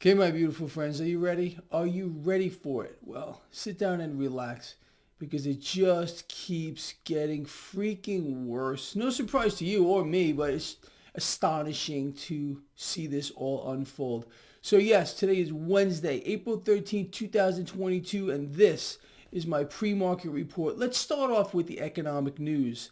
Okay, my beautiful friends, are you ready? Are you ready for it? Well, sit down and relax because it just keeps getting freaking worse. No surprise to you or me, but it's astonishing to see this all unfold. So yes, today is Wednesday, April 13th, 2022, and this is my pre-market report. Let's start off with the economic news.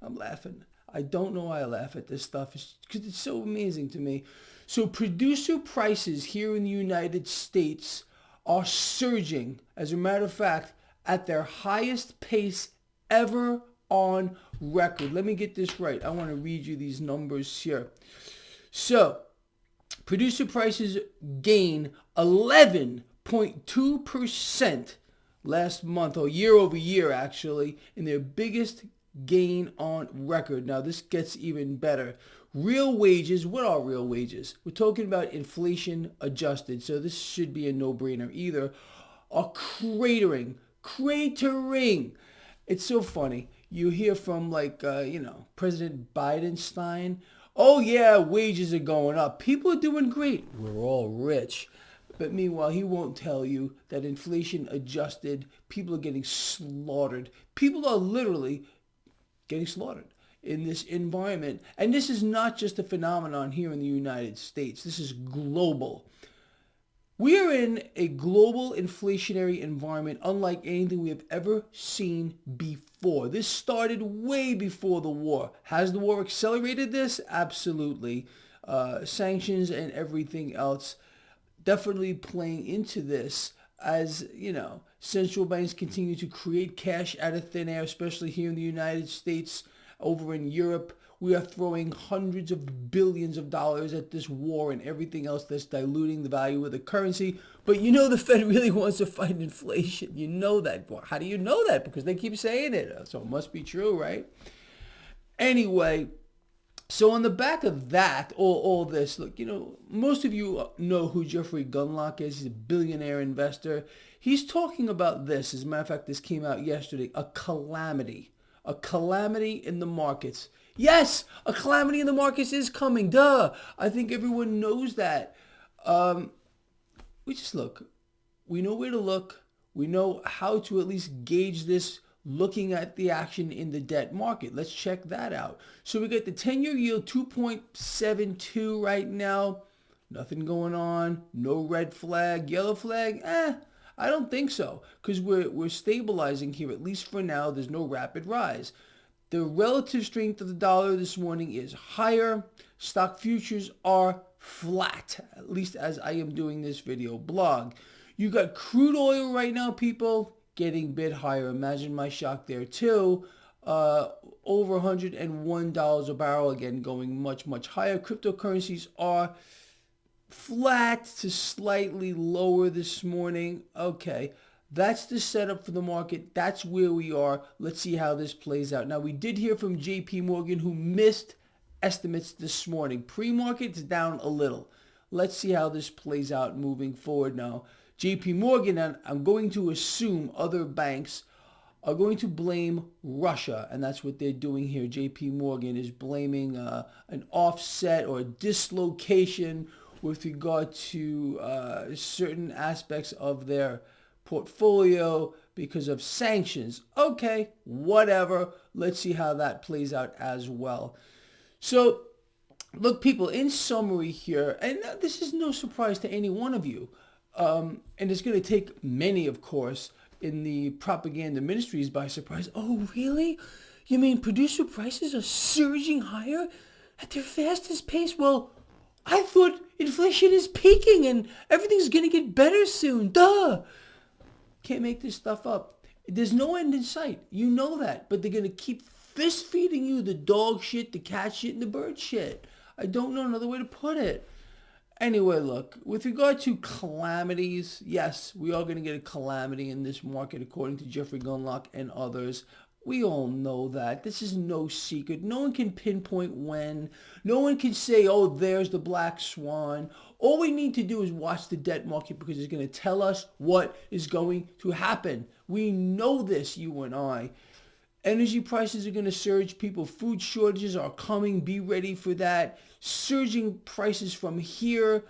I'm laughing. I don't know why I laugh at this stuff. It's because it's so amazing to me. So producer prices here in the United States are surging, as a matter of fact, at their highest pace ever on record. Let me get this right. I want to read you these numbers here. So producer prices gain 11.2% last month, or year over year actually, in their biggest gain on record. Now this gets even better. Real wages, what are real wages? We're talking about inflation adjusted, so this should be a no-brainer either, are cratering. It's so funny. You hear from President Bidenstein, oh yeah, wages are going up. People are doing great. We're all rich. But meanwhile, he won't tell you that inflation adjusted, people are getting slaughtered. People are literally getting slaughtered in this environment. And this is not just a phenomenon here in the United States. This is global. We are in a global inflationary environment unlike anything we have ever seen before. This started way before the war. Has the war accelerated this? Absolutely. Sanctions and everything else definitely playing into this. As central banks continue to create cash out of thin air, especially here in the United States. Over in Europe, we are throwing hundreds of billions of dollars at this war and everything else that's diluting the value of the currency. But the Fed really wants to fight inflation. You know that. Well, how do you know that? Because they keep saying it. So it must be true, right? Anyway, so on the back of that, all this, look, most of you know who Jeffrey Gundlach is. He's a billionaire investor. He's talking about this. As a matter of fact, this came out yesterday. A calamity in the markets. Yes, a calamity in the markets is coming. Duh. I think everyone knows that. We just look. We know where to look. We know how to at least gauge this looking at the action in the debt market. Let's check that out. So we got the 10-year yield 2.72 right now. Nothing going on. No red flag. Yellow flag? I don't think so, because we're stabilizing here, at least for now. There's no rapid rise. The relative strength of the dollar this morning is higher. Stock futures are flat, at least as I am doing this video blog. You got crude oil right now, people, getting a bit higher. Imagine my shock there too. Over $101 a barrel, again going much, much higher. Cryptocurrencies are flat to slightly lower this morning. Okay, that's the setup for the market. That's where we are. Let's see how this plays out. Now, we did hear from JP Morgan, who missed estimates this morning. Pre-market is down a little. Let's see how this plays out moving forward now. JP Morgan, and I'm going to assume other banks, are going to blame Russia, and that's what they're doing here. JP Morgan is blaming an offset or a dislocation with regard to certain aspects of their portfolio because of sanctions. Okay, whatever. Let's see how that plays out as well. So, look, people, in summary here, and this is no surprise to any one of you, and it's going to take many, of course, in the propaganda ministries by surprise. Oh, really? You mean producer prices are surging higher at their fastest pace? Well, I thought inflation is peaking and everything's going to get better soon. Duh. Can't make this stuff up. There's no end in sight. You know that. But they're going to keep fist feeding you the dog shit, the cat shit, and the bird shit. I don't know another way to put it. Anyway, look, with regard to calamities, yes, we are going to get a calamity in this market according to Jeffrey Gundlach and others. We all know that. This is no secret. No one can pinpoint when. No one can say, oh, there's the black swan. All we need to do is watch the debt market because it's going to tell us what is going to happen. We know this, you and I. Energy prices are going to surge. People, food shortages are coming. Be ready for that. Surging prices from here.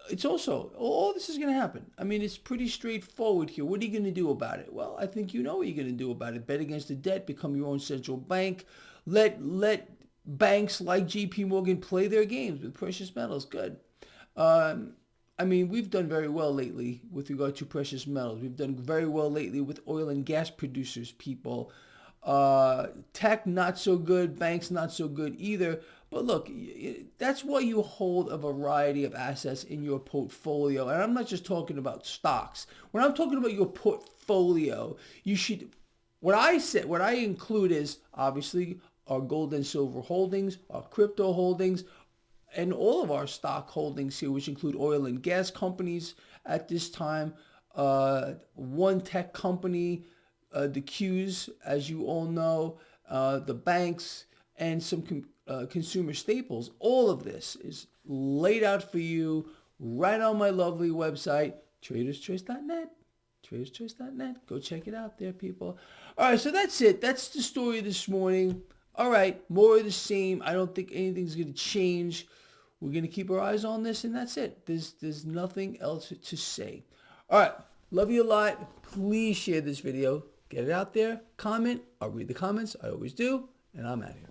It's also, all this is going to happen. I mean, it's pretty straightforward here. What are you going to do about it? Well, I think you know what you're going to do about it. Bet against the debt. Become your own central bank. Let banks like JP Morgan play their games with precious metals. Good. I mean, we've done very well lately with regard to precious metals. We've done very well lately with oil and gas producers, people. Tech, not so good. Banks, not so good either. But look, that's why you hold a variety of assets in your portfolio. And I'm not just talking about stocks. When I'm talking about your portfolio, you should, what I include is obviously our gold and silver holdings, our crypto holdings, and all of our stock holdings here, which include oil and gas companies at this time, one tech company, the Qs, as you all know, the banks, and some consumer staples. All of this is laid out for you right on my lovely website, traderschoice.net. Traderschoice.net. Go check it out there, people. All right, so that's it. That's the story this morning. All right, more of the same. I don't think anything's going to change. We're going to keep our eyes on this, and that's it. There's nothing else to say. All right, love you a lot. Please share this video. Get it out there. Comment. I'll read the comments. I always do. And I'm out of here.